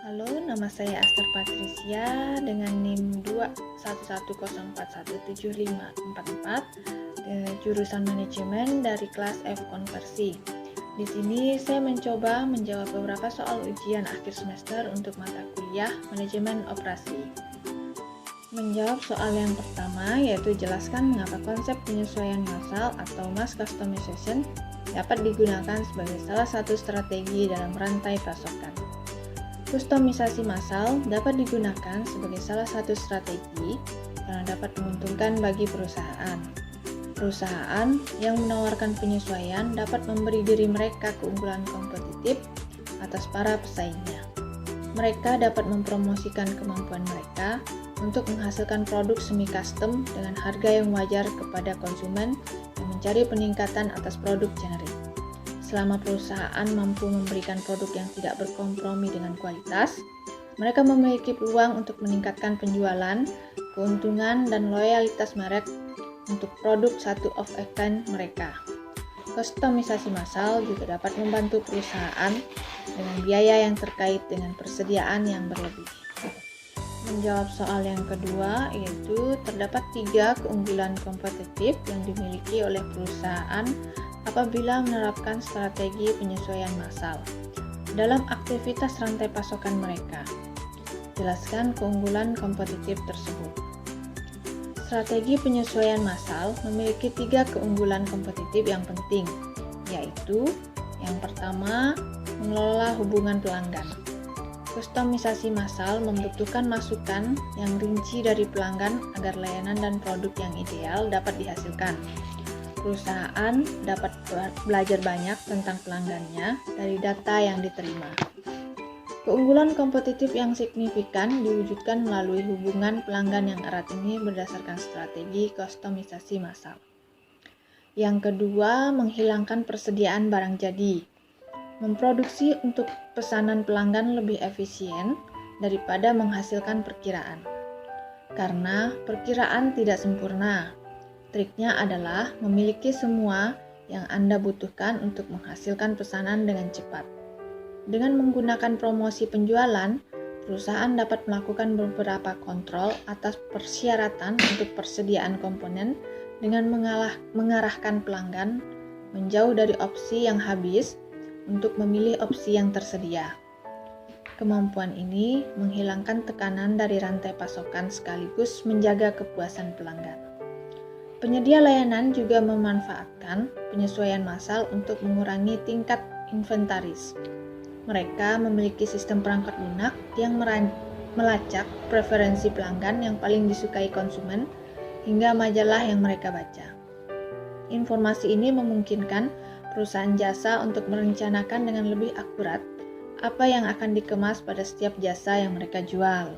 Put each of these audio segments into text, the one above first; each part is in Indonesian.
Halo, nama saya Aster Patricia dengan NIM 211041754, jurusan manajemen dari kelas F konversi. Di sini saya mencoba menjawab beberapa soal ujian akhir semester untuk mata kuliah manajemen operasi. Menjawab soal yang pertama yaitu jelaskan mengapa konsep penyesuaian massal atau mass customization dapat digunakan sebagai salah satu strategi dalam rantai pasokan. Kustomisasi massal dapat digunakan sebagai salah satu strategi karena dapat menguntungkan bagi perusahaan. Perusahaan yang menawarkan penyesuaian dapat memberi diri mereka keunggulan kompetitif atas para pesaingnya. Mereka dapat mempromosikan kemampuan mereka untuk menghasilkan produk semi-custom dengan harga yang wajar kepada konsumen yang mencari peningkatan atas produk generik. Selama perusahaan mampu memberikan produk yang tidak berkompromi dengan kualitas, mereka memiliki peluang untuk meningkatkan penjualan, keuntungan, dan loyalitas merek untuk produk satu of a kind mereka. Kustomisasi massal juga dapat membantu perusahaan dengan biaya yang terkait dengan persediaan yang berlebih. Menjawab soal yang kedua, yaitu terdapat 3 keunggulan kompetitif yang dimiliki oleh perusahaan apabila menerapkan strategi penyesuaian massal dalam aktivitas rantai pasokan mereka. Jelaskan keunggulan kompetitif tersebut. Strategi penyesuaian massal memiliki 3 keunggulan kompetitif yang penting, yaitu yang pertama, mengelola hubungan pelanggan. Kustomisasi massal membutuhkan masukan yang rinci dari pelanggan agar layanan dan produk yang ideal dapat dihasilkan. Perusahaan dapat belajar banyak tentang pelanggannya dari data yang diterima. Keunggulan kompetitif yang signifikan diwujudkan melalui hubungan pelanggan yang erat ini berdasarkan strategi kustomisasi massal. Yang kedua, menghilangkan persediaan barang jadi. Memproduksi untuk pesanan pelanggan lebih efisien daripada menghasilkan perkiraan. Karena perkiraan tidak sempurna, triknya adalah memiliki semua yang Anda butuhkan untuk menghasilkan pesanan dengan cepat. Dengan menggunakan promosi penjualan, perusahaan dapat melakukan beberapa kontrol atas persyaratan untuk persediaan komponen dengan mengarahkan pelanggan menjauh dari opsi yang habis untuk memilih opsi yang tersedia. Kemampuan ini menghilangkan tekanan dari rantai pasokan sekaligus menjaga kepuasan pelanggan. Penyedia layanan juga memanfaatkan penyesuaian massal untuk mengurangi tingkat inventaris. Mereka memiliki sistem perangkat lunak yang melacak preferensi pelanggan yang paling disukai konsumen hingga majalah yang mereka baca. Informasi ini memungkinkan perusahaan jasa untuk merencanakan dengan lebih akurat apa yang akan dikemas pada setiap jasa yang mereka jual.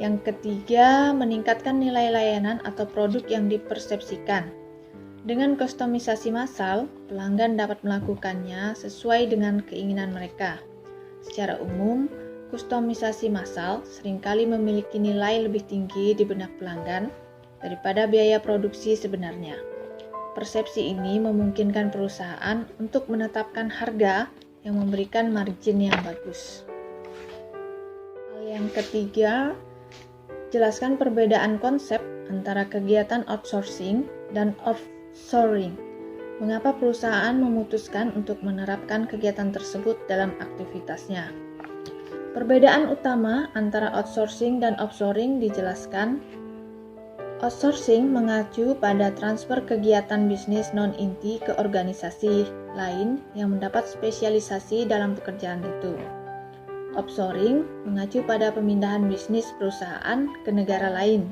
Yang ketiga, meningkatkan nilai layanan atau produk yang dipersepsikan. Dengan kustomisasi massal, pelanggan dapat melakukannya sesuai dengan keinginan mereka. Secara umum, kustomisasi massal seringkali memiliki nilai lebih tinggi di benak pelanggan daripada biaya produksi sebenarnya. Persepsi ini memungkinkan perusahaan untuk menetapkan harga yang memberikan margin yang bagus. Hal yang ketiga, jelaskan perbedaan konsep antara kegiatan outsourcing dan offshoring. Mengapa perusahaan memutuskan untuk menerapkan kegiatan tersebut dalam aktivitasnya? Perbedaan utama antara outsourcing dan offshoring dijelaskan. Outsourcing mengacu pada transfer kegiatan bisnis non-inti ke organisasi lain yang mendapat spesialisasi dalam pekerjaan itu. Offshoring mengacu pada pemindahan bisnis perusahaan ke negara lain,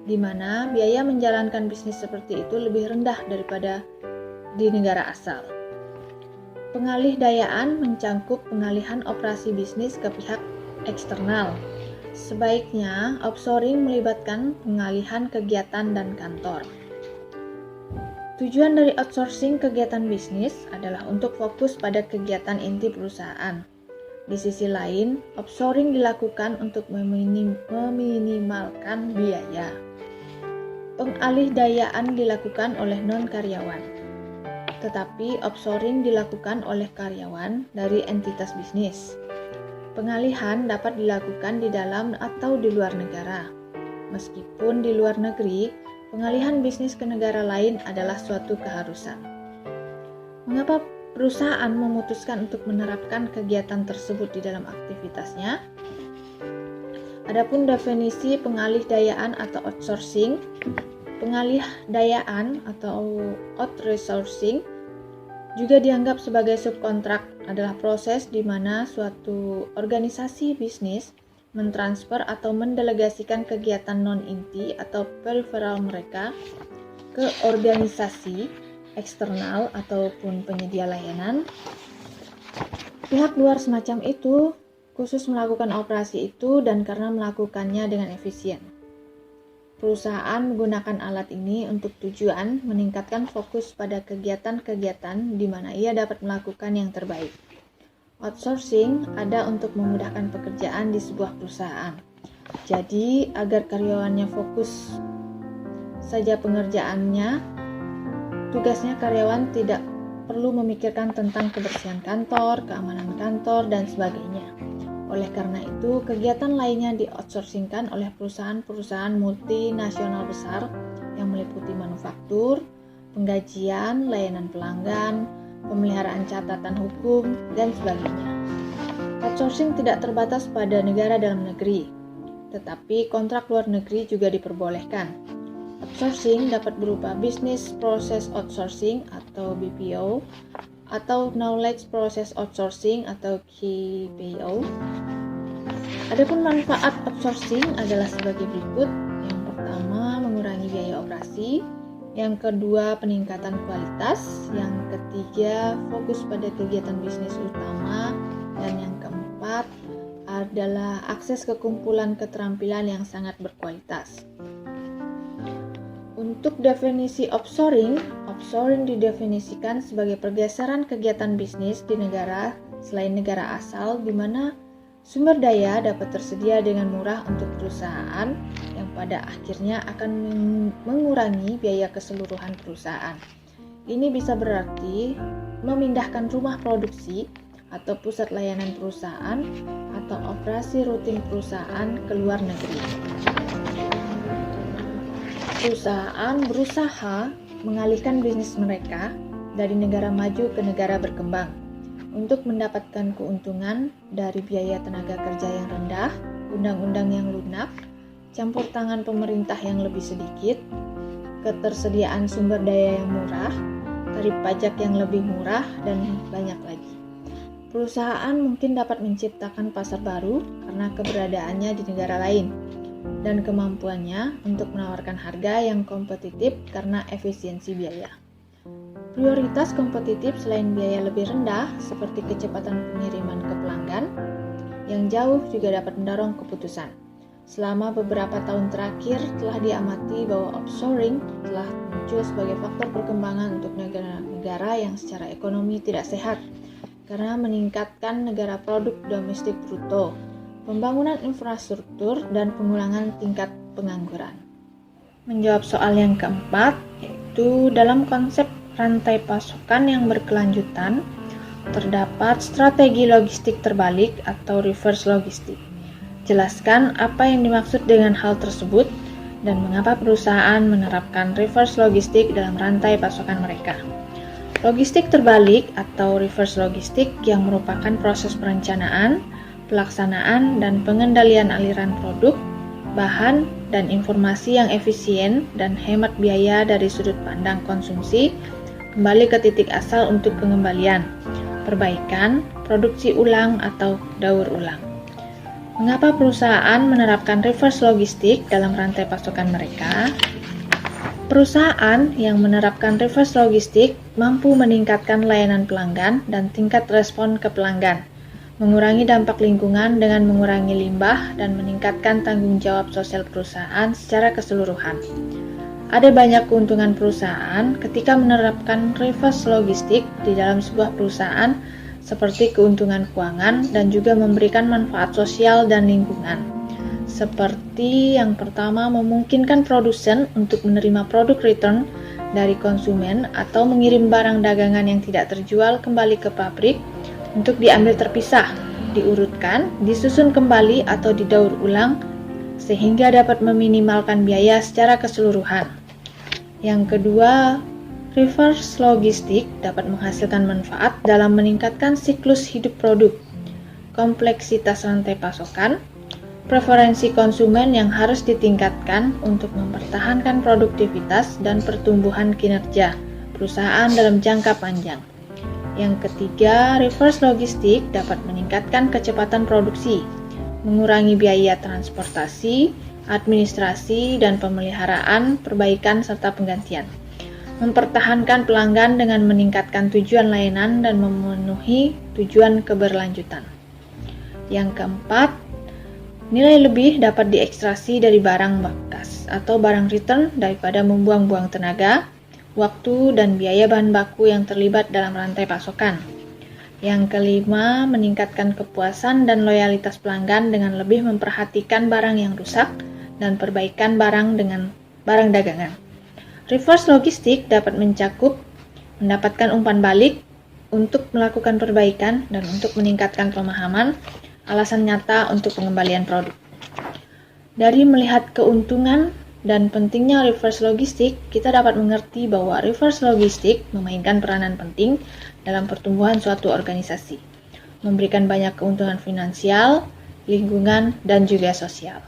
di mana biaya menjalankan bisnis seperti itu lebih rendah daripada di negara asal. Pengalih-dayaan mencangkup pengalihan operasi bisnis ke pihak eksternal. Sebaiknya, offshoring melibatkan pengalihan kegiatan dan kantor. Tujuan dari outsourcing kegiatan bisnis adalah untuk fokus pada kegiatan inti perusahaan. Di sisi lain, offshoring dilakukan untuk meminimalkan biaya. Pengalih-dayaan dilakukan oleh non-karyawan, tetapi offshoring dilakukan oleh karyawan dari entitas bisnis. Pengalihan dapat dilakukan di dalam atau di luar negara. Meskipun di luar negeri, pengalihan bisnis ke negara lain adalah suatu keharusan. Mengapa perusahaan memutuskan untuk menerapkan kegiatan tersebut di dalam aktivitasnya? Adapun definisi pengalih-dayaan atau outsourcing, pengalih-dayaan atau outsourcing juga dianggap sebagai subkontrak, adalah proses di mana suatu organisasi bisnis mentransfer atau mendelegasikan kegiatan non-inti atau peripheral mereka ke organisasi eksternal ataupun penyedia layanan. Pihak luar semacam itu khusus melakukan operasi itu dan karena melakukannya dengan efisien. Perusahaan menggunakan alat ini untuk tujuan meningkatkan fokus pada kegiatan-kegiatan di mana ia dapat melakukan yang terbaik. Outsourcing ada untuk memudahkan pekerjaan di sebuah perusahaan. Jadi, agar karyawannya fokus saja pengerjaannya, tugasnya karyawan tidak perlu memikirkan tentang kebersihan kantor, keamanan kantor, dan sebagainya. Oleh karena itu, kegiatan lainnya di-outsourcingkan oleh perusahaan-perusahaan multinasional besar yang meliputi manufaktur, penggajian, layanan pelanggan, pemeliharaan catatan hukum, dan sebagainya. Outsourcing tidak terbatas pada negara dalam negeri, tetapi kontrak luar negeri juga diperbolehkan. Outsourcing dapat berupa Business Process Outsourcing atau BPO, atau Knowledge Process Outsourcing atau KPO. Adapun manfaat outsourcing adalah sebagai berikut. Yang pertama, mengurangi biaya operasi. Yang kedua, peningkatan kualitas. Yang ketiga, fokus pada kegiatan bisnis utama. Dan yang keempat adalah akses ke kumpulan keterampilan yang sangat berkualitas. Untuk definisi offshoring didefinisikan sebagai pergeseran kegiatan bisnis di negara selain negara asal di mana sumber daya dapat tersedia dengan murah untuk perusahaan yang pada akhirnya akan mengurangi biaya keseluruhan perusahaan. Ini bisa berarti memindahkan rumah produksi atau pusat layanan perusahaan atau operasi rutin perusahaan ke luar negeri. Perusahaan berusaha mengalihkan bisnis mereka dari negara maju ke negara berkembang untuk mendapatkan keuntungan dari biaya tenaga kerja yang rendah, undang-undang yang lunak, campur tangan pemerintah yang lebih sedikit, ketersediaan sumber daya yang murah, tarif pajak yang lebih murah, dan banyak lagi. Perusahaan mungkin dapat menciptakan pasar baru karena keberadaannya di negara lain dan kemampuannya untuk menawarkan harga yang kompetitif karena efisiensi biaya. Prioritas kompetitif selain biaya lebih rendah seperti kecepatan pengiriman ke pelanggan yang jauh juga dapat mendorong keputusan. Selama beberapa tahun terakhir telah diamati bahwa offshoring telah muncul sebagai faktor perkembangan untuk negara-negara yang secara ekonomi tidak sehat karena meningkatkan negara produk domestik bruto, pembangunan infrastruktur, dan pengurangan tingkat pengangguran. Menjawab soal yang keempat, yaitu dalam konsep rantai pasokan yang berkelanjutan, terdapat strategi logistik terbalik atau reverse logistik. Jelaskan apa yang dimaksud dengan hal tersebut dan mengapa perusahaan menerapkan reverse logistik dalam rantai pasokan mereka. Logistik terbalik atau reverse logistik yang merupakan proses perencanaan, pelaksanaan, dan pengendalian aliran produk, bahan, dan informasi yang efisien dan hemat biaya dari sudut pandang konsumsi, kembali ke titik asal untuk pengembalian, perbaikan, produksi ulang, atau daur ulang. Mengapa perusahaan menerapkan reverse logistik dalam rantai pasokan mereka? Perusahaan yang menerapkan reverse logistik mampu meningkatkan layanan pelanggan dan tingkat respon ke pelanggan, mengurangi dampak lingkungan dengan mengurangi limbah, dan meningkatkan tanggung jawab sosial perusahaan secara keseluruhan. Ada banyak keuntungan perusahaan ketika menerapkan reverse logistik di dalam sebuah perusahaan, seperti keuntungan keuangan dan juga memberikan manfaat sosial dan lingkungan. Seperti yang pertama, memungkinkan produsen untuk menerima produk return dari konsumen atau mengirim barang dagangan yang tidak terjual kembali ke pabrik untuk diambil terpisah, diurutkan, disusun kembali atau didaur ulang sehingga dapat meminimalkan biaya secara keseluruhan. Yang kedua, reverse logistik dapat menghasilkan manfaat dalam meningkatkan siklus hidup produk, kompleksitas rantai pasokan, preferensi konsumen yang harus ditingkatkan untuk mempertahankan produktivitas dan pertumbuhan kinerja perusahaan dalam jangka panjang. Yang ketiga, reverse logistik dapat meningkatkan kecepatan produksi, mengurangi biaya transportasi, administrasi, dan pemeliharaan, perbaikan, serta penggantian. Mempertahankan pelanggan dengan meningkatkan tujuan layanan dan memenuhi tujuan keberlanjutan. Yang keempat, nilai lebih dapat diekstraksi dari barang bekas atau barang return daripada membuang-buang tenaga, waktu, dan biaya bahan baku yang terlibat dalam rantai pasokan. Yang kelima, meningkatkan kepuasan dan loyalitas pelanggan dengan lebih memperhatikan barang yang rusak dan perbaikan barang dengan barang dagangan. Reverse logistik dapat mencakup mendapatkan umpan balik untuk melakukan perbaikan dan untuk meningkatkan pemahaman alasan nyata untuk pengembalian produk. Dari melihat keuntungan dan pentingnya reverse logistik, kita dapat mengerti bahwa reverse logistik memainkan peranan penting dalam pertumbuhan suatu organisasi, memberikan banyak keuntungan finansial, lingkungan, dan juga sosial.